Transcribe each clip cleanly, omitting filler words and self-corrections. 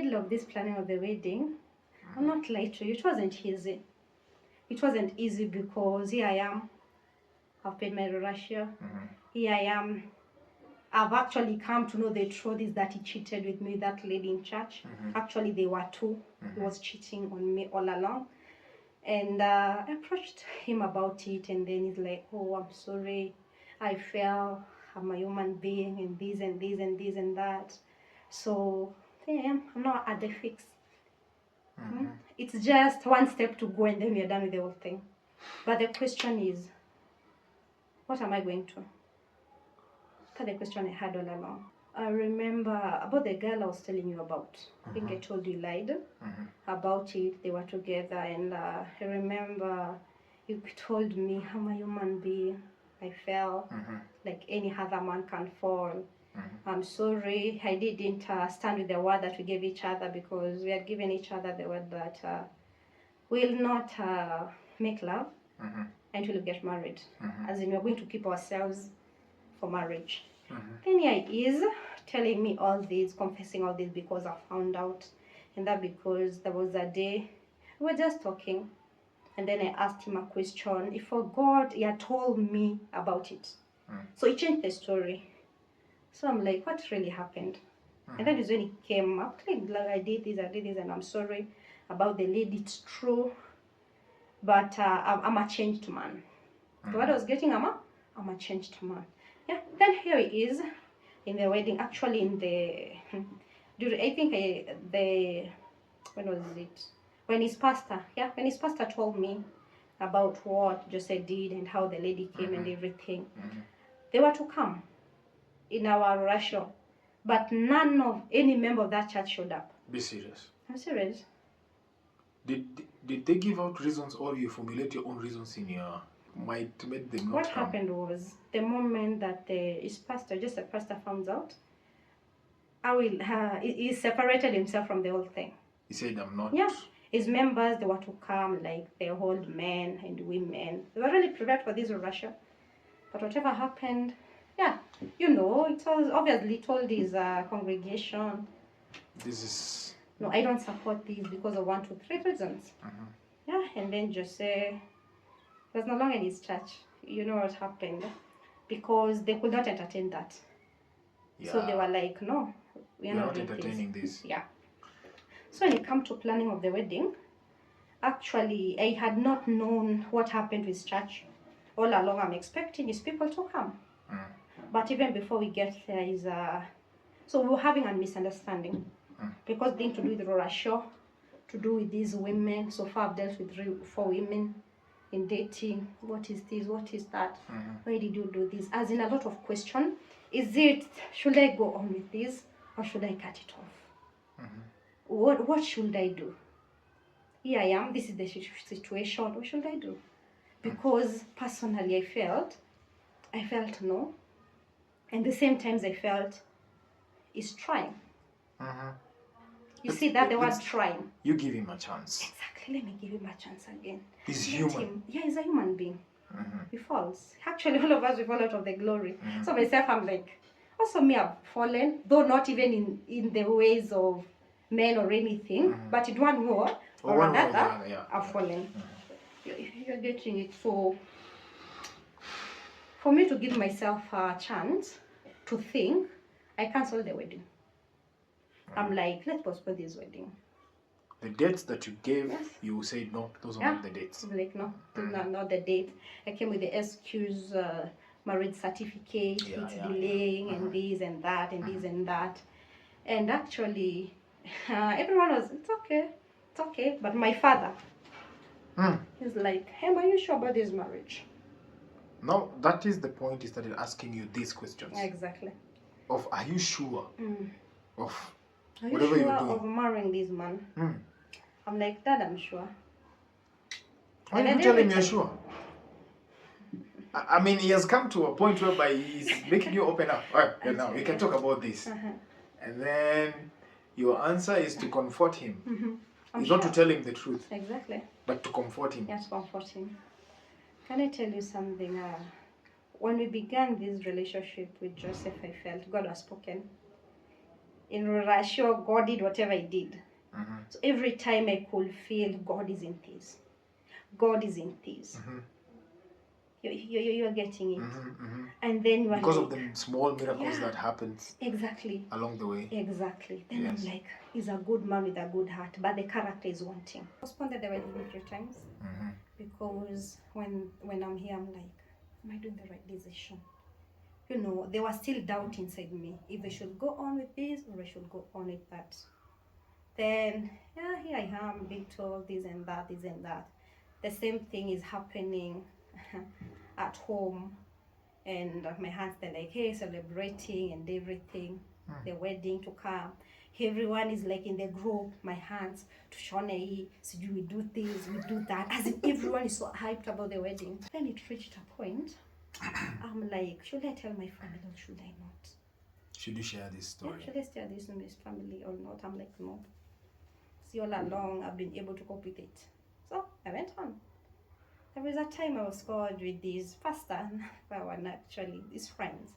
middle of this planning of the wedding, I'm not lying to you, it wasn't easy. It wasn't easy because here I am, I've paid my Russia. Here I am, I've actually come to know the truth is that he cheated with me, that lady in church. Actually, they were two. He was cheating on me all along. And I approached him about it, and then he's like, oh, I'm sorry. I fell. I'm a human being, and this and this and this and that. So, yeah, I'm not at the fix. It's just one step to go, and then we're done with the whole thing. But the question is, what am I going to? That's the question I had all along. I remember about the girl I was telling you about. I think I told you lied about it. They were together, and I remember you told me, I'm a human being. I fell like any other man can fall. I'm sorry. I didn't stand with the word that we gave each other, because we had given each other the word that we'll not make love until we get married. As in, we're going to keep ourselves for marriage. Then here he is telling me all this, confessing all this, because I found out. And that because there was a day we were just talking, and then I asked him a question. If for God, he had told me about it. So he changed the story. So I'm like, what really happened? And that is when he came up, like, I did this, and I'm sorry about the lady, it's true. But I'm a changed man. So what I was getting, I'm a changed man. Yeah, then here he is in the wedding, actually in the, I think when was it? When his pastor told me about what Jose did and how the lady came and everything. They were to come in our Russia, but none of any member of that church showed up. Be serious. I'm serious. Did they give out reasons, or you formulate your own reasons in your might make them not What come? happened was, the moment that his pastor, just a pastor, found out, he separated himself from the whole thing. He said, I'm not. Yeah, his members, they were to come, like the old men and women. They were really prepared for this in Russia. But whatever happened, yeah, it was obviously told his congregation. This is... No, I don't support this because of 1, 2, 3 reasons. Yeah, and then Jose was no longer in his church. You know what happened? Because they could not entertain that. Yeah. So they were like, no, we are not entertaining this. Yeah. So when it came to planning of the wedding, actually, I had not known what happened with church. All along, I'm expecting his people to come. But even before we get there, so we were having a misunderstanding. Because thing to do with Russia, to do with these women. So far I've dealt with 4 women in dating. What is this? What is that? Why did you do this? As in a lot of question. Should I go on with this, or should I cut it off? What should I do? Here I am, this is the situation, what should I do? Because personally I felt no. And the same times I felt he's trying. You see that the word trying. You give him a chance. Exactly. Let me give him a chance again. He's human. Yeah, he's a human being. He falls. Actually, all of us, we fall out of the glory. So myself, I'm like, also me, I've fallen, though not even in the ways of men or anything, but in one way or another, I've fallen. You're getting it. So, for me to give myself a chance to think, I cancelled the wedding. I'm like, let's postpone this wedding. The dates that you gave, you said no, those are not the dates. I'm like, no, not the date. I came with the excuse, marriage certificate, it's delaying, and this and that, and this and that. And actually, everyone was, it's okay. But my father, he's like, hey, are you sure about this marriage? No, that is the point. He started asking you these questions. Exactly. Of, are you sure? Of are you whatever sure you're doing? Of marrying this man? I'm like, Dad, I'm sure. Why did you tell him you're sure? I mean, he has come to a point whereby he's making you open up. All right, now we can talk about this. And then your answer is to comfort him. It's not to tell him the truth. Exactly. But to comfort him. Yes, comfort him. Can I tell you something? When we began this relationship with Joseph, I felt God has spoken. in Russia, God did whatever he did. So every time I could feel God is in this. God is in this. You're getting it. And then you are because like, of the small miracles that happens exactly along the way. Exactly. Then I'm like, he's a good man with a good heart, but the character is wanting. Postponed the wedding 3 times because when I'm here, I'm like, am I doing the right decision? You know, there was still doubt inside me if I should go on with this or I should go on with that. Then, yeah, here I am being told this and that, this and that. The same thing is happening at home, and my hands, they're like, hey, celebrating and everything, the wedding to come. Everyone is like in the group, my hands to Shonei, so we do this, we do that, as if everyone is so hyped about the wedding. Then it reached a point, I'm like, should I tell my family or should I not? Should you share this story? Yeah, should I share this with my family or not? I'm like, no. See, all along, I've been able to cope with it. So I went on. There was a time I was called with this pastor, one actually, these friends.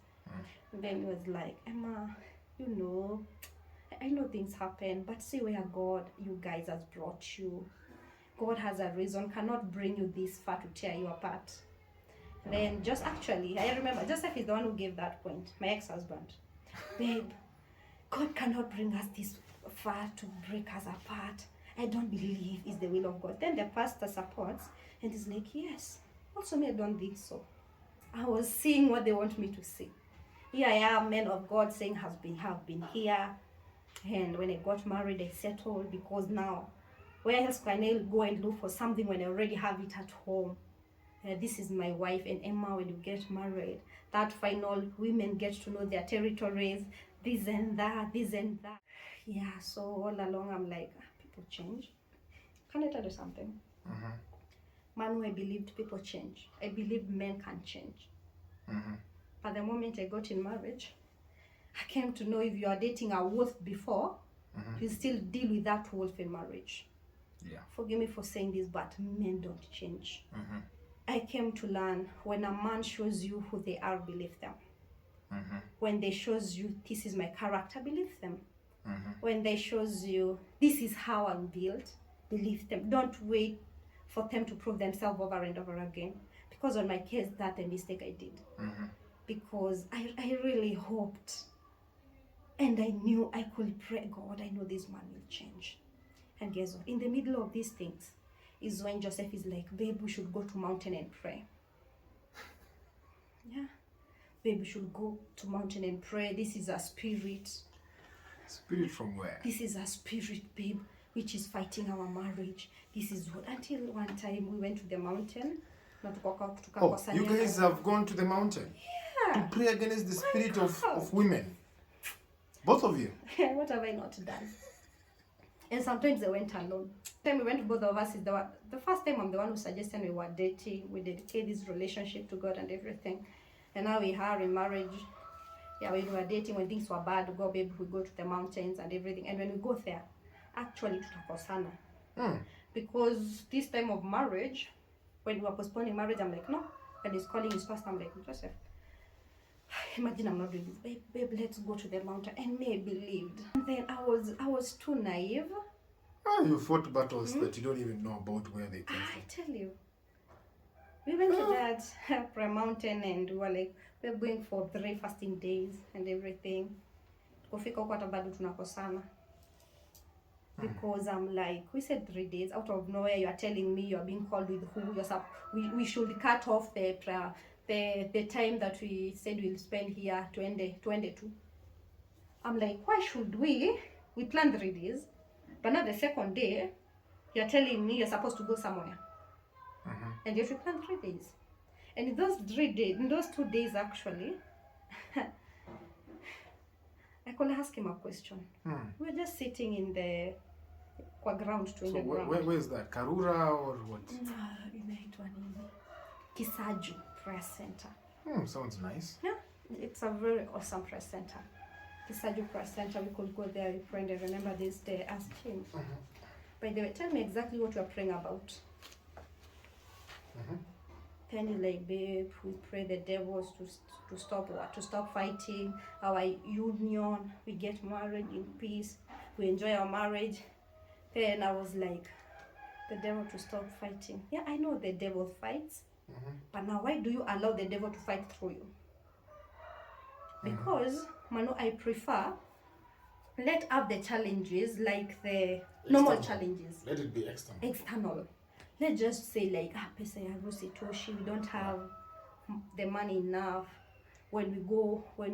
And then he was like, Emma, you know, I know things happen, but see where God, you guys, has brought you. God has a reason, cannot bring you this far to tear you apart. And then just actually, I remember, Joseph is the one who gave that point, my ex-husband. Babe, God cannot bring us this far to break us apart. I don't believe it's the will of God. Then the pastor supports and is like, yes. Also me, I don't think so. I was seeing what they want me to see. Here I am, men of God saying have been here. And when I got married, I settled because now, where else can I go and look for something when I already have it at home? This is my wife. And Emma, when you get married, that final, women get to know their territories, this and that. Yeah, so all along I'm like, people change. Can I tell you something? Man, I believed people change. I believe men can change. But the moment I got in marriage, I came to know if you are dating a wolf before, you still deal with that wolf in marriage. Yeah. Forgive me for saying this, but men don't change. I came to learn when a man shows you who they are, believe them. When they shows you this is my character, believe them. When they shows you this is how I'm built, believe them. Don't wait for them to prove themselves over and over again. Because on my case, that's a mistake I did. Because I really hoped and I knew I could pray, God, I know this man will change. And guess what? In the middle of these things is when Joseph is like, babe, we should go to mountain and pray. Yeah. Babe, we should go to mountain and pray. This is a spirit. Spirit from where? This is a spirit, babe, which is fighting our marriage. This is what. Until one time we went to the mountain. Oh, you guys have gone to the mountain? Yeah. To pray against the spirit of women? Both of you? What have I not done? And sometimes they went alone. The time we went, both of us, is the first time I'm the one who suggested we were dating. We dedicate this relationship to God and everything. And now we are in marriage. Yeah, when we were dating, when things were bad, we go to the mountains and everything. And when we go there, actually tutakosana. Because this time of marriage, when we were postponing marriage, I'm like, no. And he's calling his pastor, I'm like, Joseph, imagine I'm not doing this. Babe, let's go to the mountain. And me, I believed. And then I was too naive. Oh, you fought battles that you don't even know about where they came from. I tell you. We went to that prayer mountain and we were like, we're going for 3 fasting days and everything. Kufika huko hata bado tunakosana. Because I'm like, we said 3 days, out of nowhere you are telling me you are being called with who we should cut off the prayer, the time that we said we'll spend here to end to. I'm like, why should we planned 3 days, but now the second day you're telling me you're supposed to go somewhere. And you have to plan 3 days. And in those 2 days actually, I could ask him a question. We were just sitting in the ground. So where is that? Karura or what? Inaitwa nini? Kisaju Press Center. Sounds nice. Yeah, it's a very awesome press center. Kisaju Press Center, we could go there, we prayed. I remember this day, I asked him. By the way, tell me exactly what you are praying about. Then he's like, babe, we pray the devils to stop fighting our union. We get married in peace. We enjoy our marriage. Then I was like, the devil to stop fighting. Yeah, I know the devil fights, but now why do you allow the devil to fight through you? Because, Manu, I prefer let up the challenges like the normal challenges. Let it be external. External. Let's just say like, pesa ya harusi toshi, we don't have the money enough. When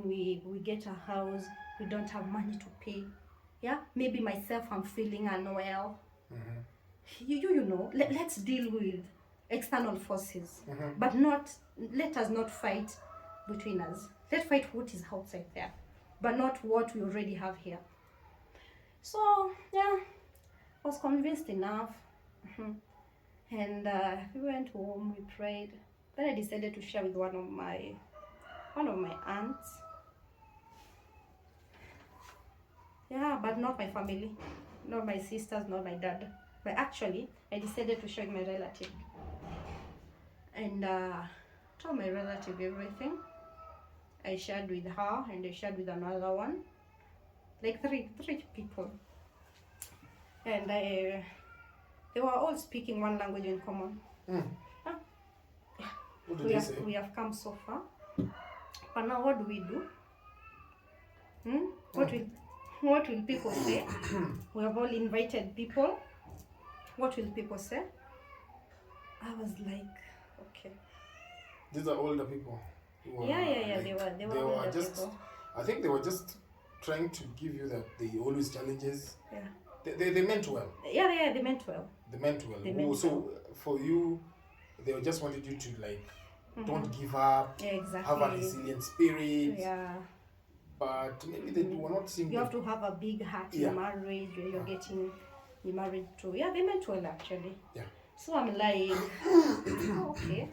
we get a house, we don't have money to pay. Yeah, maybe myself, I'm feeling unwell. You know, let's deal with external forces, but let us not fight between us. Let's fight what is outside there, but not what we already have here. So yeah, I was convinced enough. And we went home, we prayed. Then I decided to share with one of my aunts. Yeah, but not my family, not my sisters, not my dad. But actually, I decided to share with my relative. And told my relative everything. I shared with her and I shared with another one. Like three people. And they were all speaking one language in common. What did they say? We have come so far. But now what do we do? What will people say? We have all invited people. What will people say? I was like, okay. These are older people. Yeah. They were older just people. I think they were just trying to give you that they always challenges. Yeah. They meant well. Yeah, they meant well. They meant well. So for you, they just wanted you to like don't give up. Yeah, exactly. Have a resilient spirit. Yeah. But maybe they were not seeing. You have to have a big heart in marriage where you're getting married to. Yeah, they meant well actually. Yeah. So I'm like, okay,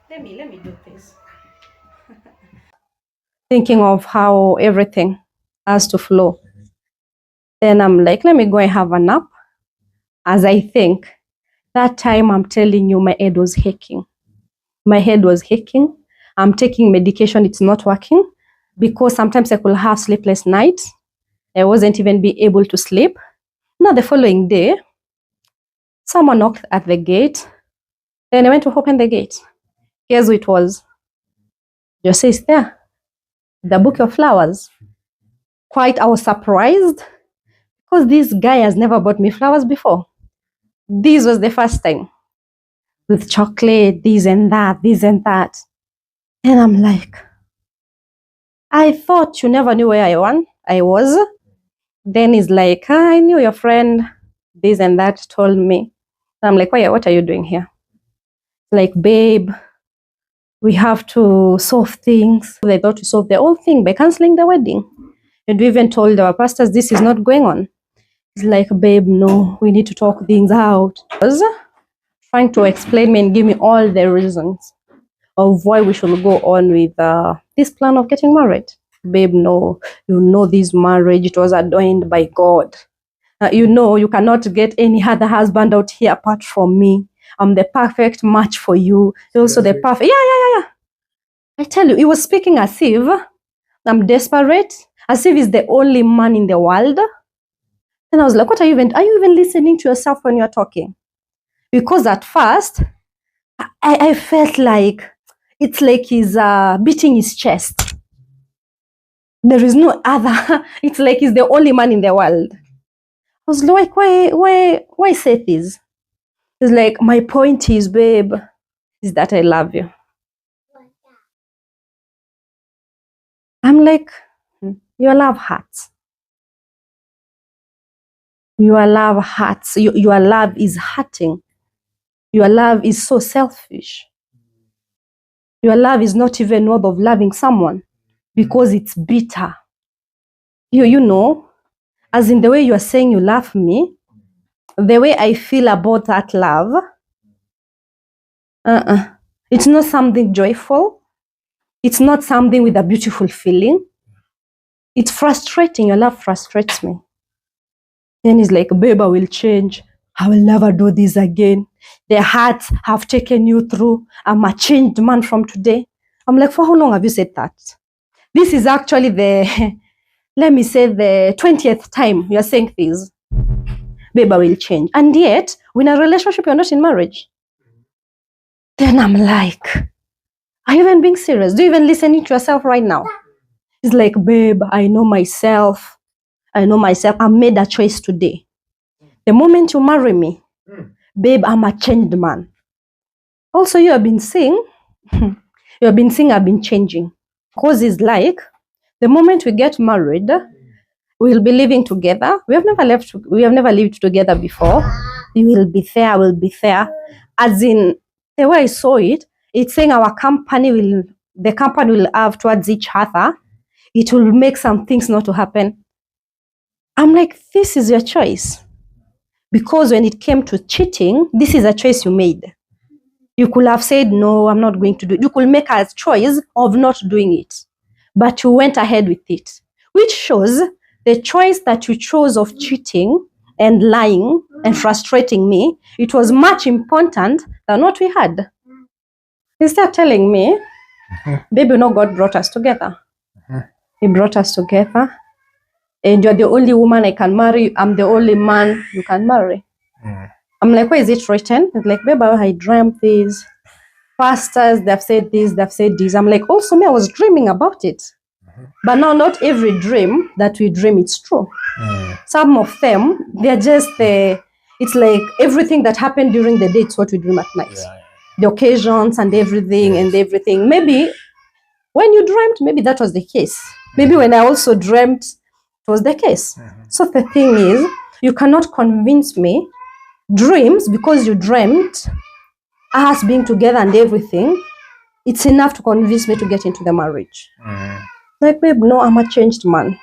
let me do this. Thinking of how everything has to flow. Then I'm like, let me go and have a nap. As I think, that time I'm telling you, my head was aching. My head was aching. I'm taking medication, it's not working. Because sometimes I could have sleepless nights. I wasn't even be able to sleep. Now the following day, someone knocked at the gate. Then I went to open the gate. Guess who it was? Jose is there. The bouquet of flowers. Quite, I was surprised because this guy has never bought me flowers before. This was the first time. With chocolate, this and that. And I'm like, I thought you never knew where I was. Then he's like, I knew your friend, this and that told me. And I'm like, what are you doing here? Like, babe, we have to solve things. They thought to solve the whole thing by canceling the wedding. And we even told our pastors this is not going on. He's like, babe, no, we need to talk things out. He was trying to explain me and give me all the reasons of why we should go on with this plan of getting married. Babe, no, you know this marriage, it was ordained by God. You know, you cannot get any other husband out here apart from me. I'm the perfect match for you. You're also the perfect. Yeah. I tell you, he was speaking as if I'm desperate, as if he's the only man in the world. And I was like, are you even listening to yourself when you're talking? Because at first, I felt like it's like he's beating his chest. There is no other. It's like he's the only man in the world. I was like, why say this? It's like, my point is, babe, is that I love you. I'm like, your love hurts. Your love hurts. Your love is hurting. Your love is so selfish. Your love is not even worth of loving someone because it's bitter. You know, as in the way you are saying you love me, the way I feel about that love, it's not something joyful. It's not something with a beautiful feeling. It's frustrating. Your love frustrates me. Then he's like, babe, I will change. I will never do this again. Their hearts have taken you through. I'm a changed man from today. I'm like, for how long have you said that? This is actually the, let me say, the 20th time you're saying this. Babe, I will change. And yet, we're in a relationship, you're not in marriage. Then I'm like, are you even being serious? Do you even listen to yourself right now? It's like, babe, I know myself. I know myself. I made a choice today. The moment you marry me, babe, I'm a changed man. Also, you have been saying, I've been changing. Because it's like, the moment we get married, we'll be living together. We have never lived together before. You will be there, I will be there. As in, the way I saw it, it's saying the company will have towards each other. It will make some things not to happen. I'm like, this is your choice. Because when it came to cheating, this is a choice you made. You could have said, no, I'm not going to do it. You could make a choice of not doing it. But you went ahead with it. Which shows the choice that you chose of cheating and lying and frustrating me, it was much important than what we had. Instead of telling me, baby, you know, God brought us together. He brought us together. And you're the only woman I can marry. I'm the only man you can marry. I'm like, where is it written? It's like, baby, I dreamt this. Pastors, they've said this, they've said this. I'm like, also me, I was dreaming about it. But now not every dream that we dream, it's true. Some of them, they're just, it's like everything that happened during the day, it's what we dream at night. The occasions and everything. Maybe when you dreamt, maybe that was the case. Maybe when I also dreamt, it was the case. So the thing is, you cannot convince me dreams, because you dreamt us being together and everything, it's enough to convince me to get into the marriage. Like, babe, no, I'm a changed man.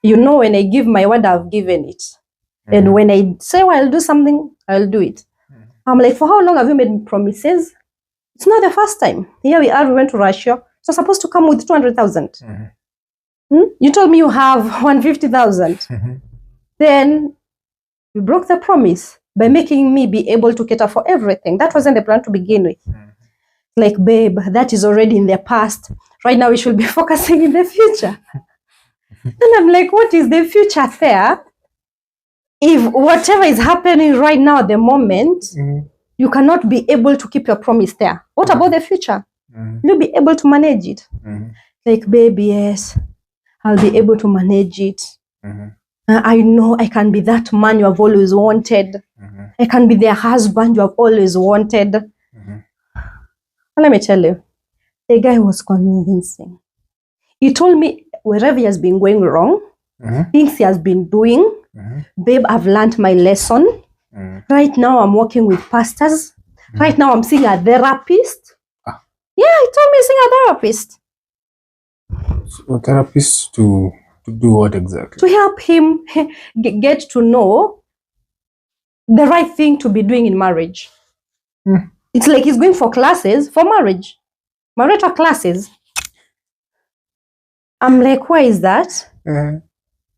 You know, when I give my word, I've given it. And when I say, well, I'll do something, I'll do it. I'm like, for how long have you made promises? It's not the first time. Here we are, we went to Russia. So supposed to come with 200,000. You told me you have 150,000. Then you broke the promise by making me be able to cater for everything. That wasn't the plan to begin with. Like, babe, that is already in the past. Right now, we should be focusing in the future. And I'm like, what is the future there? If whatever is happening right now at the moment, you cannot be able to keep your promise there. What about the future? You'll be able to manage it. Like, baby, yes, I'll be able to manage it. I know I can be that man you have always wanted. I can be the husband you have always wanted. Let me tell you, the guy was convincing. He told me wherever he has been going wrong, things he has been doing, babe, I've learned my lesson. Right now, I'm working with pastors. Right now, I'm seeing a therapist. Yeah, he told me he's seeing a therapist. So a therapist to do what exactly? To help him get to know the right thing to be doing in marriage. It's like he's going for classes for marriage. Marital classes. I'm like, why is that?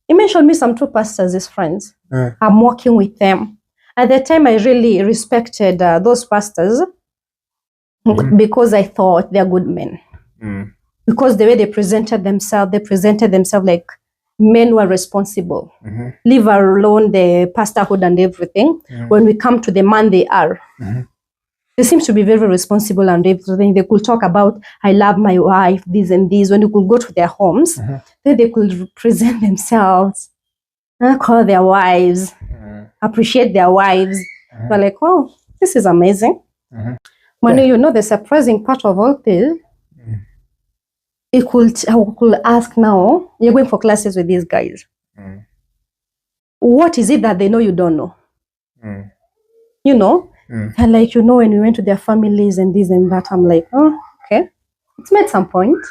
He mentioned me some 2 pastors, his friends. I'm working with them. At the time, I really respected those pastors because I thought they're good men. Because the way they presented themselves like men were responsible. Leave alone the pastorhood and everything. When we come to the man they are, they seem to be very responsible and everything. They could talk about, I love my wife, this and this. When you could go to their homes, then they could present themselves, call their wives, appreciate their wives. They're like, oh, this is amazing. When you know the surprising part of all this, I could ask now, you're going for classes with these guys. What is it that they know you don't know? You know? And like, you know, when we went to their families and this and that, I'm like, oh, okay. It's made some point.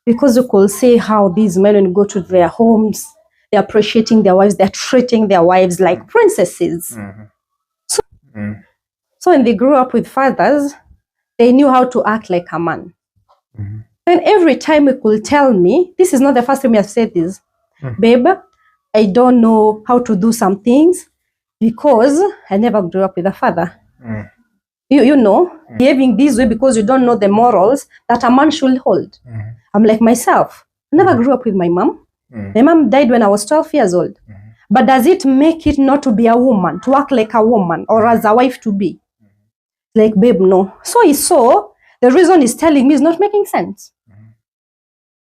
Because you could see how these men, when you go to their homes, they're appreciating their wives, they're treating their wives like princesses. So when they grew up with fathers, they knew how to act like a man. And every time he could tell me, this is not the first time I've said this, babe, I don't know how to do some things because I never grew up with a father. You know, behaving this way because you don't know the morals that a man should hold. I'm like myself. I never grew up with my mom. My mom died when I was 12 years old. But does it make it not to be a woman, to act like a woman, or as a wife to be? Like, babe, no. So he saw the reason he's telling me is not making sense.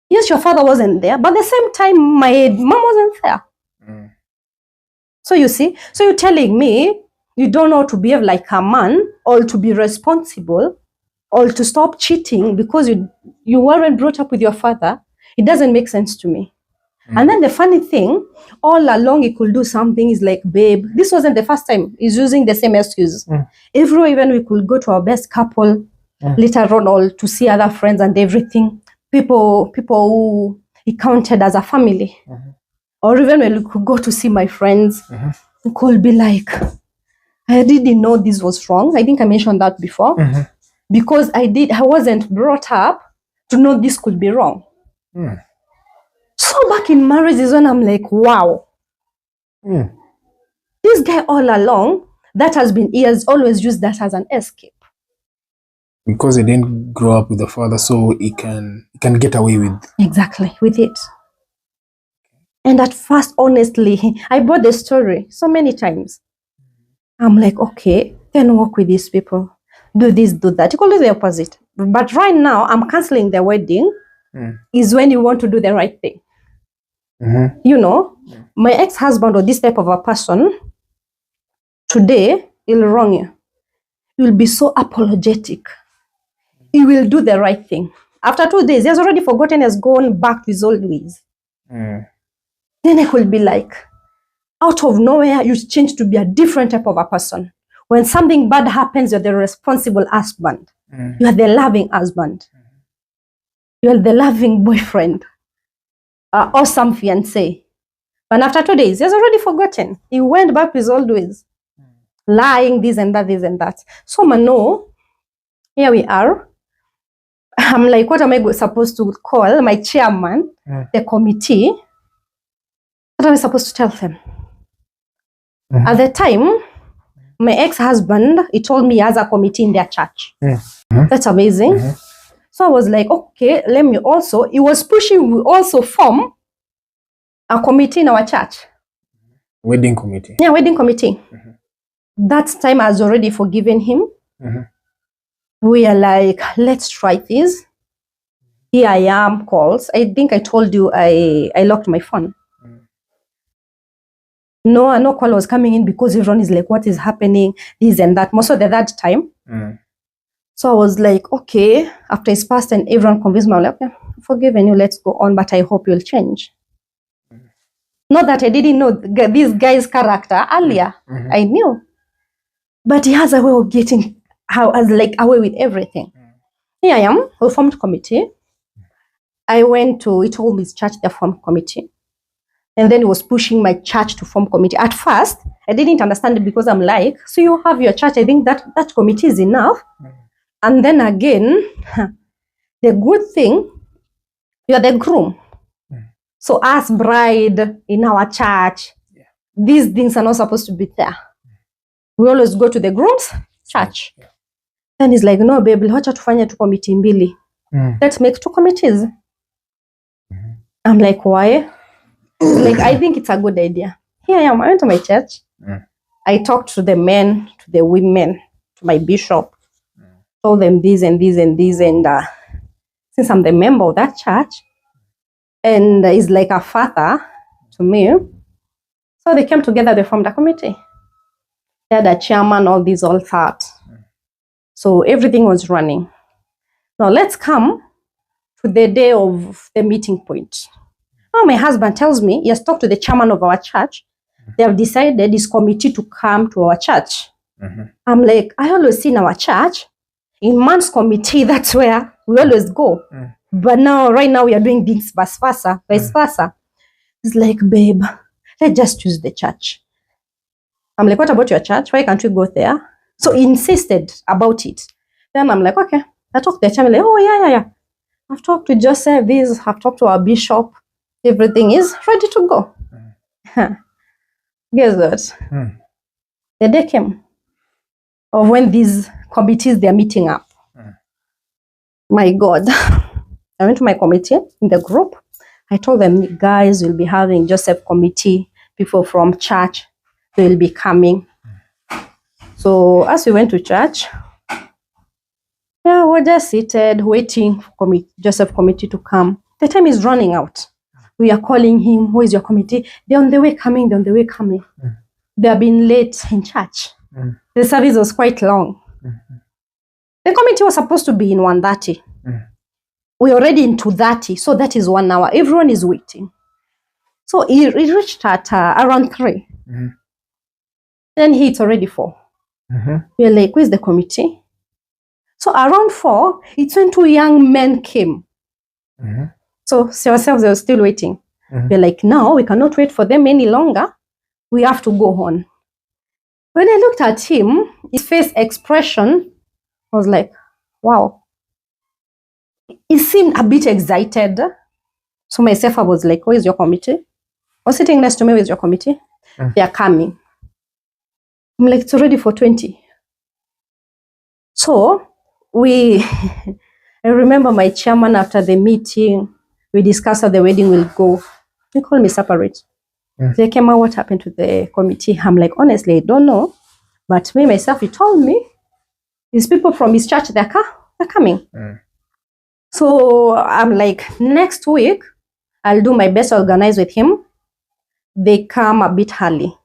Yes, your father wasn't there, but at the same time, my mom wasn't there. So you see, so you're telling me you don't know how to behave like a man, or to be responsible, or to stop cheating because you weren't brought up with your father. It doesn't make sense to me. And then the funny thing, all along he could do something is like, babe, this wasn't the first time. He's using the same excuse. Everywhere, even we could go to our best couple, later on all to see other friends and everything. People who he counted as a family. Or even when we could go to see my friends, he could be like, I didn't know this was wrong. I think I mentioned that before. Because I wasn't brought up to know this could be wrong. So back in marriage is when I'm like, wow. This guy all along, he has always used that as an escape. Because he didn't grow up with the father, so he can get away with. Exactly, with it. And at first, honestly, I brought the story so many times. I'm like, okay, then work with these people. Do this, do that. You call it the opposite. But right now, I'm canceling the wedding. Is when you want to do the right thing. You know, my ex-husband or this type of a person, today, he'll wrong you. He'll be so apologetic. He will do the right thing. After 2 days, he has already forgotten, has gone back to his old ways. Then I will be like, out of nowhere, you change to be a different type of a person. When something bad happens, you're the responsible husband. You are the loving husband. You are the loving boyfriend. Awesome fiancé. But after 2 days, he has already forgotten. He went back to his old ways. Lying, this and that, this and that. So, Mano, here we are. I'm like, what am I supposed to call my chairman, the committee? What am I supposed to tell them? At the time, my ex-husband, he told me he has a committee in their church. That's amazing. So I was like, okay, let me also, he was pushing, we also form a committee in our church. Wedding committee. Yeah, wedding committee. That time I was already forgiven him. We are like, let's try this. Here I am, calls. I think I told you I locked my phone. No call was coming in because everyone is like, what is happening? This and that. Most of the that time. So I was like, okay, after it's passed and everyone convinced me, I'm like, okay, I've forgiven you, let's go on, but I hope you'll change. Not that I didn't know this guy's character earlier. I knew. But he has a way of getting away with everything. Here I am, we formed committee. He told me his church, they formed committee. And then he was pushing my church to form committee. At first, I didn't understand it because I'm like, so you have your church, I think that committee is enough. And then again, the good thing, you're the groom. So as bride in our church, these things are not supposed to be there. We always go to the groom's church. Then he's like, no, baby, wacha tufanye tu committee mbili. Let's make 2 committees. I'm like, why? Like, I think it's a good idea. Here I am, I went to my church. I talked to the men, to the women, to my bishop, told them this and this and this. And since I'm the member of that church, and he's like a father to me, so they came together, they formed a committee. They had a chairman, all that. So everything was running. Now let's come to the day of the meeting point. Now my husband tells me he has talked to the chairman of our church. They have decided his committee to come to our church. I'm like, I always see in our church, in man's committee, that's where we always go. But now, right now, we are doing things vice versa. It's like, babe, let's just choose the church. I'm like, what about your church? Why can't we go there? So he insisted about it. Then I'm like, okay. I talked to the church. Like, oh, yeah. I've talked to Joseph, I've talked to our bishop. Everything is ready to go. Guess what? The day came. of when these committees, they're meeting up. My God. I went to my committee in the group. I told them, guys, we'll be having Joseph committee, people from church, they will be coming. So as we went to church, yeah, we're just seated, waiting for Joseph committee to come. The time is running out. We are calling him, who is your committee? They're on the way coming, they're on the way coming. They have been late in church. The service was quite long. The committee was supposed to be in 1:30. We're already in 2:30, so that is 1 hour. Everyone is waiting. So he reached at around 3. Then it's already 4. We're like, where's the committee? So around 4, it's when 2 young men came. So ourselves, they were still waiting. We're like, no, we cannot wait for them any longer. We have to go on. When I looked at him, his face expression was like, wow. He seemed a bit excited. So myself, I was like, where is your committee? I was sitting next to me, where's your committee? They are coming. I'm like, it's already 4:20. So I remember my chairman after the meeting, we discussed how the wedding will go. They called me separate. They came out, what happened to the committee? I'm like, honestly, I don't know. But me, myself, he told me, these people from his church, they're coming. So I'm like, next week, I'll do my best to organize with him. They come a bit early.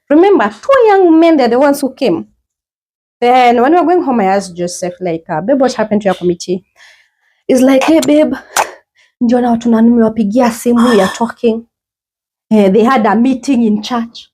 Remember, 2 young men, they're the ones who came. Then when we were going home, I asked Joseph, like, babe, what happened to your committee? He's like, hey, babe, ndio na watu nani wapigia simu, we are talking. They had a meeting in church.